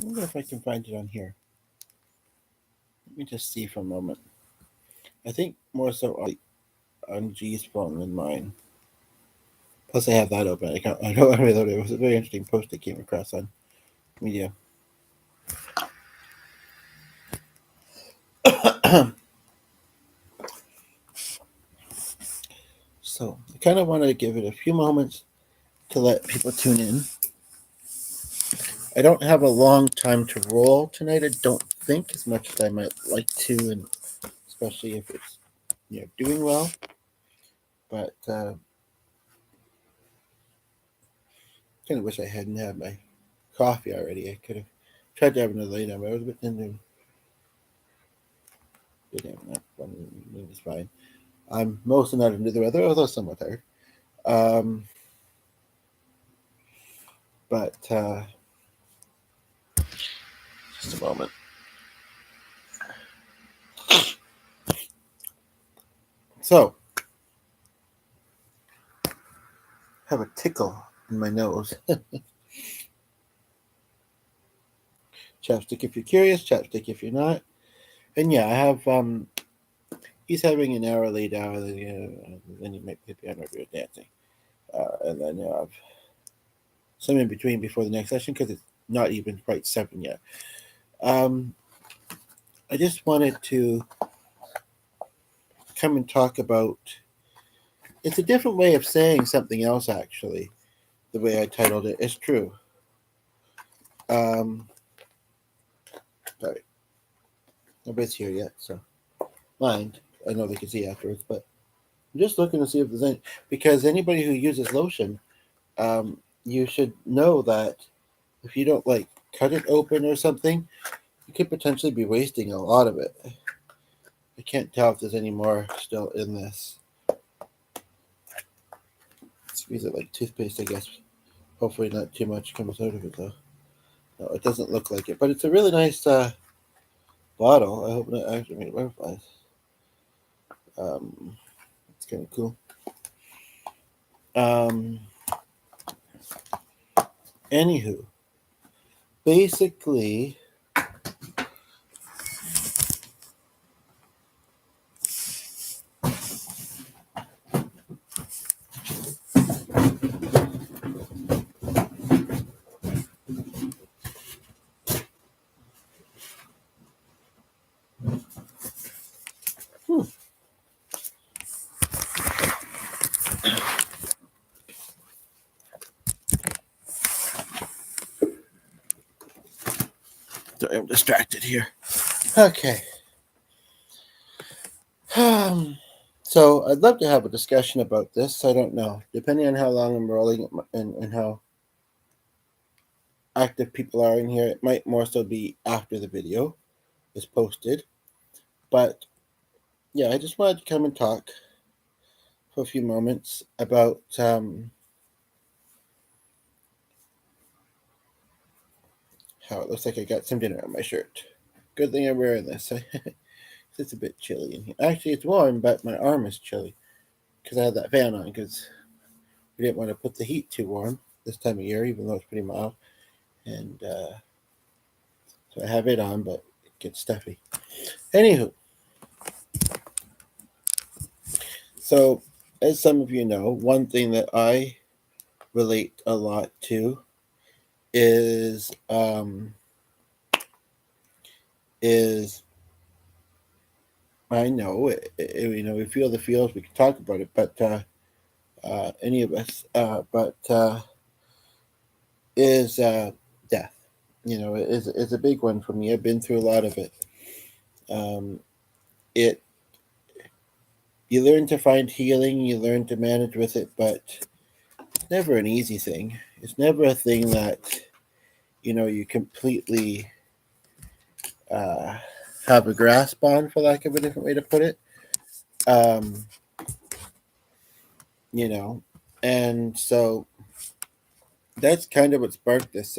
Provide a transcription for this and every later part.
wonder if I can find it on here. Let me just see for a moment. I think more so on G's phone than mine. Plus, I have that open. I don't reload it. It was a very interesting post I came across on media. So I kind of want to give it a few moments to let people tune in. I don't have a long time to roll tonight. I don't think as much as I might like to, and especially if it's doing well. But kind of wish I hadn't had my coffee already. I could have tried to have another late but I was a bit into. Didn't have enough. It was fine. I'm mostly not into the weather, although somewhat tired. Um, but just a moment. So, I have a tickle in my nose. Chapstick if you're curious, chapstick if you're not. And yeah, I have. He's having an hour late hour, then you might be on radio dancing, and then you have some in between before the next session because it's not even quite 7 yet. Um, I just wanted to come and talk about. It's a different way of saying something else, actually. The way I titled it is true. Um, Sorry, nobody's here yet, so mind. I know they can see afterwards, but I'm just looking to see if there's any because anybody who uses lotion, you should know that if you don't like cut it open or something, you could potentially be wasting a lot of it. I can't tell if there's any more still in this. Squeeze it like toothpaste, I guess. Hopefully, not too much comes out of it though. No, it doesn't look like it, but it's a really nice bottle. I hope it actually made butterflies. It's kind of cool. Um, Anywho, basically, hmm, sorry, I'm distracted here. Okay. So I'd love to have a discussion about this. I don't know, depending on how long I'm rolling and how active people are in here. It might more so be after the video is posted. But yeah, I just wanted to come and talk for a few moments about how it looks like I got some dinner on my shirt. Good thing I'm wearing this. It's a bit chilly in here. Actually, it's warm, but my arm is chilly because I had that fan on because we didn't want to put the heat too warm this time of year, even though it's pretty mild. And so I have it on, but it gets stuffy. Anywho, so as some of you know, one thing that I relate a lot to is is I know we feel the feels. We can talk about it, but any of us, but is death. Is a big one for me. I've been through a lot of it. Um, it You learn to find healing, you learn to manage with it, but it's never an easy thing. It's never a thing that you completely uh, have a grasp on, for lack of a different way to put it. Um, you know, and so that's kind of what sparked this.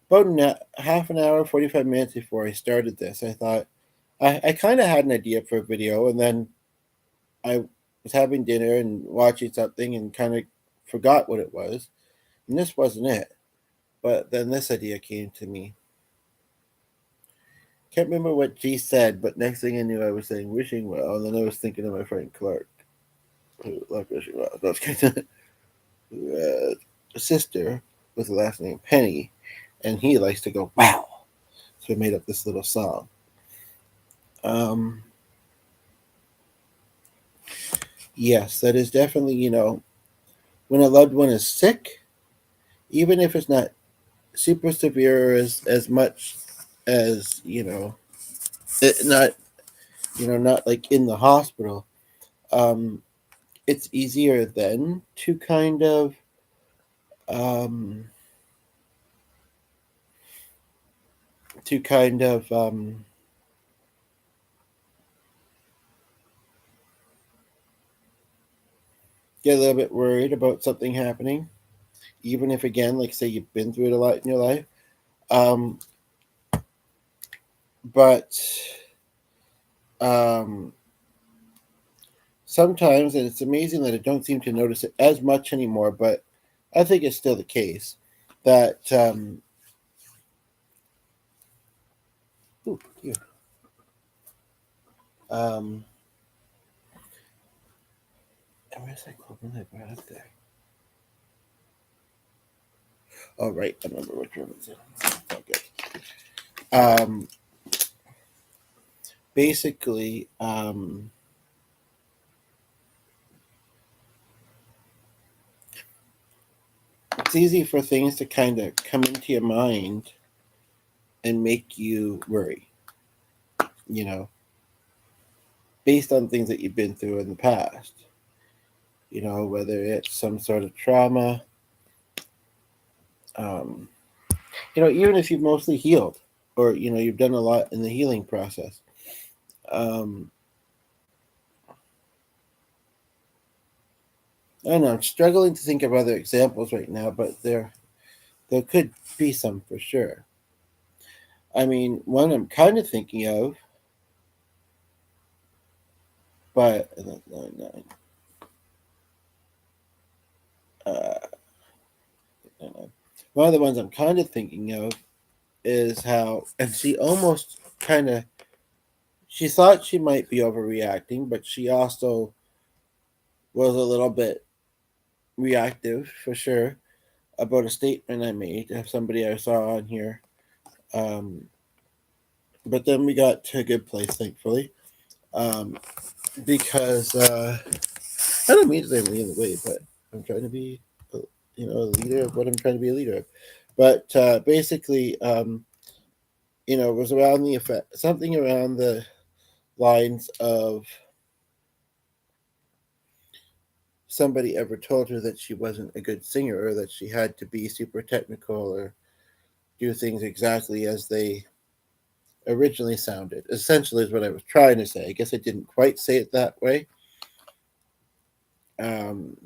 About half an hour, 45 minutes before I started this, I thought I kind of had an idea for a video, and then I was having dinner and watching something and kind of forgot what it was, and this wasn't it. But then this idea came to me. Can't remember what G said, but next thing I knew, I was saying wishing well, and then I was thinking of my friend Clark, who loved wishing well. No, I was kidding. A sister with the last name Penny, and he likes to go wow. So we made up this little song. Um, yes, that is definitely, when a loved one is sick, even if it's not super severe or as much as, not, not like in the hospital, um, it's easier then um, to kind of, get a little bit worried about something happening, even if, again, like say you've been through it a lot in your life. Um, but um, sometimes, and it's amazing that I don't seem to notice it as much anymore, but I think it's still the case that ooh, here, um, where's that quote that I brought up there? Oh, right, I remember what room it's in. Okay. Basically, it's easy for things to kind of come into your mind and make you worry, you know, based on things that you've been through in the past. Whether it's some sort of trauma, um, even if you've mostly healed or, you've done a lot in the healing process. Um, I don't know. I'm struggling to think of other examples right now, but there could be some for sure. I mean, one I'm kind of thinking of, but uh, one of the ones I'm kind of thinking of is how, and she almost kind of, she thought she might be overreacting, but she also was a little bit reactive for sure about a statement I made of somebody I saw on here. Um, but then we got to a good place, thankfully, um, because I don't mean to say I'm leading the way, but I'm trying to be, a leader of what I'm trying to be a leader of. But basically, it was around the effect, something around the lines of somebody ever told her that she wasn't a good singer or that she had to be super technical or do things exactly as they originally sounded. Essentially, is what I was trying to say. I guess I didn't quite say it that way. Um,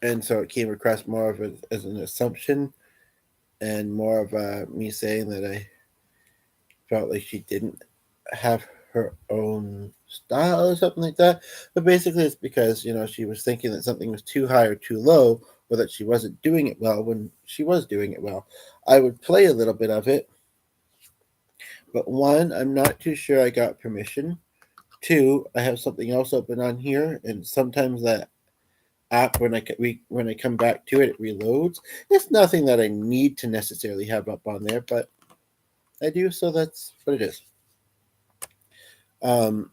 and so it came across more of as an assumption and more of me saying that I felt like she didn't have her own style or something like that. But basically, it's because she was thinking that something was too high or too low, or that she wasn't doing it well when she was doing it well. I would play a little bit of it, but one, I'm not too sure I got permission. Two, I have something else open on here, and sometimes that app, when I come back to it, it reloads. It's nothing that I need to necessarily have up on there, but I do, so that's what it is. Um,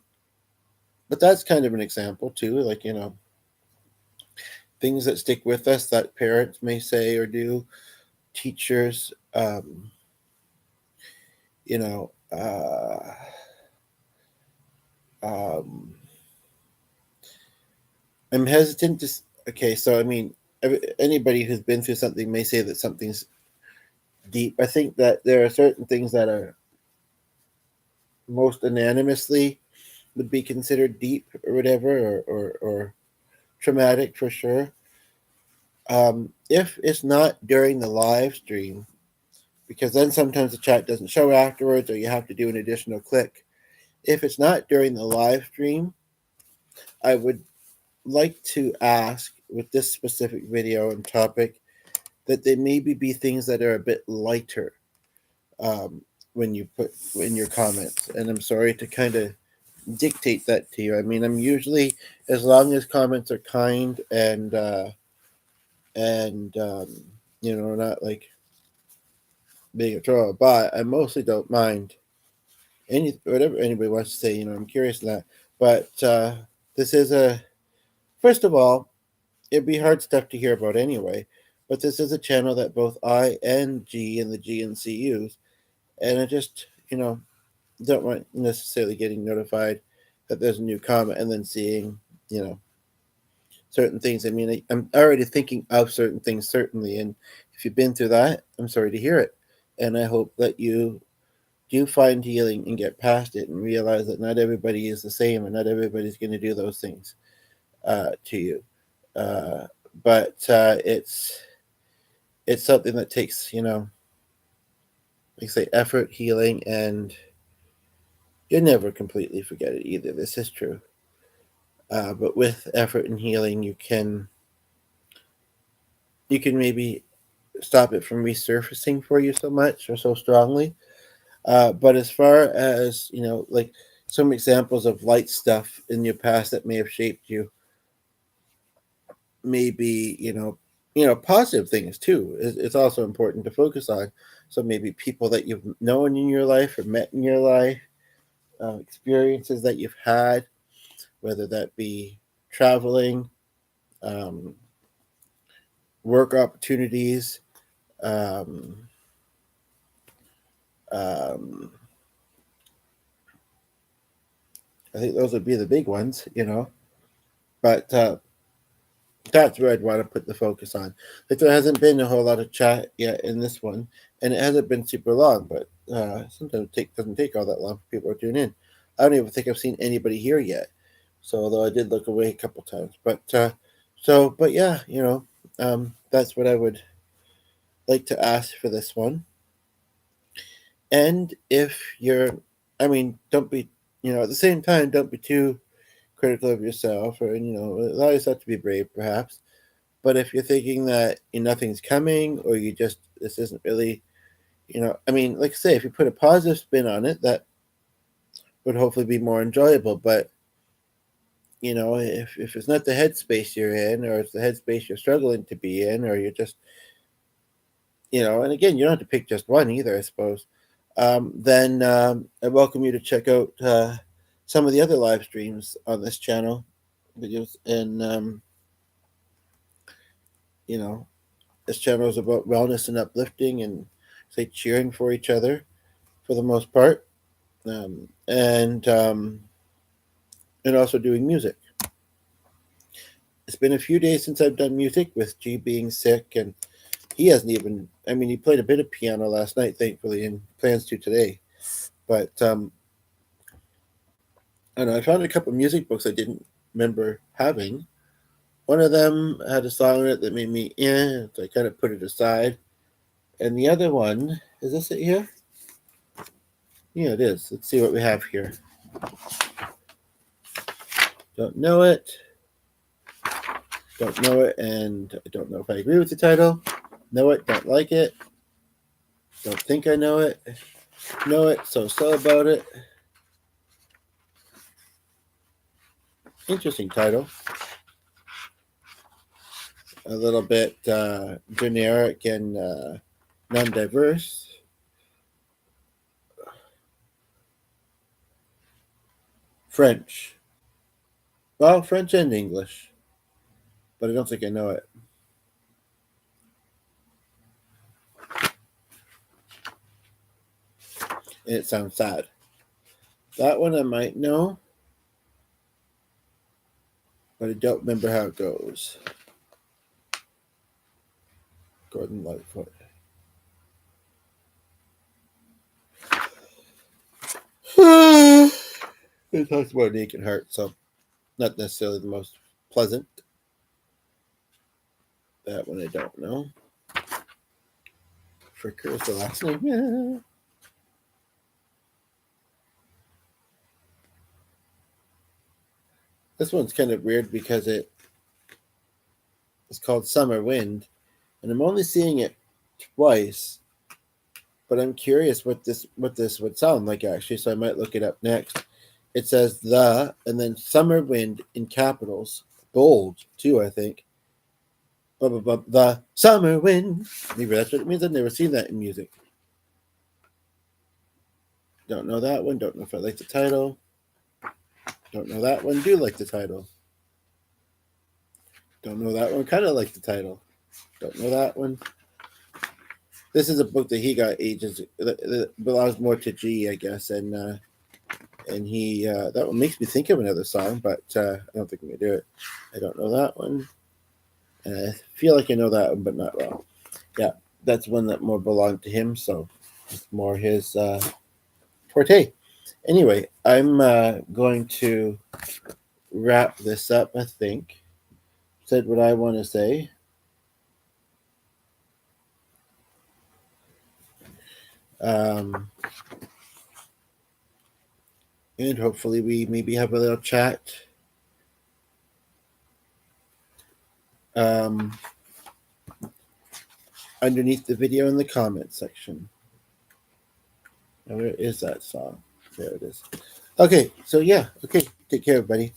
but that's kind of an example too, like things that stick with us that parents may say or do, teachers, you know, uh, um, I'm hesitant to. Okay, so I mean, anybody who's been through something may say that something's deep. I think that there are certain things that are most unanimously would be considered deep or whatever, or traumatic for sure. If it's not during the live stream, because then sometimes the chat doesn't show afterwards, or you have to do an additional click. If it's not during the live stream, I would like to ask with this specific video and topic that they maybe be things that are a bit lighter. um, when you put in your comments, and I'm sorry to kind of dictate that to you. I mean, I'm usually, as long as comments are kind and not like being a troll, but I mostly don't mind whatever anybody wants to say. I'm curious in that. But this is a first of all, it'd be hard stuff to hear about anyway. But this is a channel that both I and G and the GNC use, and I just don't want necessarily getting notified that there's a new comment and then seeing you know certain things. I mean, I'm already thinking of certain things, certainly, and if you've been through that, I'm sorry to hear it, and I hope that you do find healing and get past it and realize that not everybody is the same and not everybody's going to do those things to you. Uh, but it's something that takes like I say, effort, healing, and you'll never completely forget it either. This is true. But with effort and healing, you can maybe stop it from resurfacing for you so much or so strongly. But as far as like some examples of light stuff in your past that may have shaped you, maybe positive things too. It's also important to focus on. So maybe people that you've known in your life or met in your life, experiences that you've had, whether that be traveling, um, work opportunities, um, um, I think those would be the big ones. But that's where I'd want to put the focus on. Like there hasn't been a whole lot of chat yet in this one, and it hasn't been super long. But sometimes doesn't take all that long for people to tune in. I don't even think I've seen anybody here yet. So although I did look away a couple times, but yeah, that's what I would like to ask for this one. And if you're, I mean, don't be, at the same time, don't be too critical of yourself, or allow yourself to be brave, perhaps. But if you're thinking that nothing's coming, or you just this isn't really, I mean, like I say, if you put a positive spin on it, that would hopefully be more enjoyable. But if it's not the headspace you're in, or it's the headspace you're struggling to be in, or you're just, and again, you don't have to pick just one either, I suppose. Then I welcome you to check out some of the other live streams on this channel videos, and you know this channel is about wellness and uplifting and say cheering for each other for the most part, and also doing music. It's been a few days since I've done music with G being sick, and he hasn't even. I mean, he played a bit of piano last night, thankfully, and plans to today. But I don't know. I found a couple of music books I didn't remember having. One of them had a song in it that made me so I kind of put it aside. And the other one, is this it here? Yeah, it is. Let's see what we have here. Don't know it. Don't know it, and I don't know if I agree with the title. Know it, don't like it. Don't think I know it. Know it, so about it. Interesting title. A little bit generic and non-diverse. French. Well, French and English, but I don't think I know it. And it sounds sad. That one I might know, but I don't remember how it goes. Gordon Lightfoot. It talks about an aching heart, so not necessarily the most pleasant. That one I don't know. Fricker is the last name. Yeah. This one's kind of weird because it's called Summer Wind, and I'm only seeing it twice. but I'm curious what this would sound like actually, so I might look it up next. It says the and then summer wind in capitals, bold too, I think. Blah, blah, blah, the summer wind. Maybe that's what it means. I've never seen that in music. Don't know that one. Don't know if I like the title. Don't know that one. Do like the title. Don't know that one. Kind of like the title. Don't know that one. This is a book that he got ages that belongs more to G, I guess, and he that one makes me think of another song, but I don't think I'm gonna do it. I don't know that one. I feel like I know that one, but not well. Yeah, that's one that more belonged to him, so it's more his forte. Anyway, I'm going to wrap this up. I think said what I want to say. Um, and hopefully we maybe have a little chat um, underneath the video in the comments section. Now, where is that song? There it is. Okay, so yeah, okay, take care, everybody.